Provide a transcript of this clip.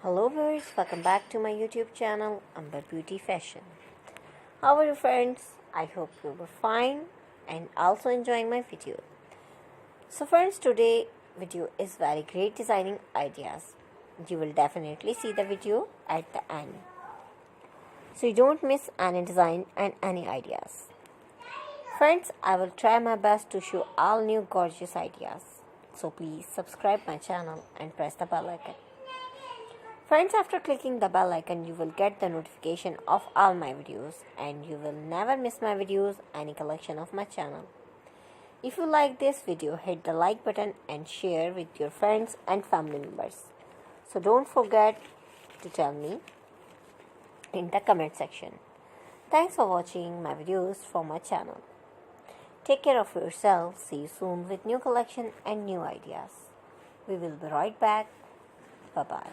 Hello viewers, welcome back to my YouTube channel Amber Beauty Fashion. How are you friends? I hope you were fine and also enjoying my video. So friends, today video is very great designing ideas. You will definitely see the video at the end, so you don't miss any design and any ideas. Friends, I will try my best to show all new gorgeous ideas. So please subscribe my channel and press the bell icon. Friends, after clicking the bell icon, you will get the notification of all my videos and you will never miss my videos, any collection of my channel. If you like this video, hit the like button and share with your friends and family members. So don't forget to tell me in the comment section. Thanks for watching my videos from my channel. Take care of yourself. See you soon with new collection and new ideas. We will be right back. Bye-bye.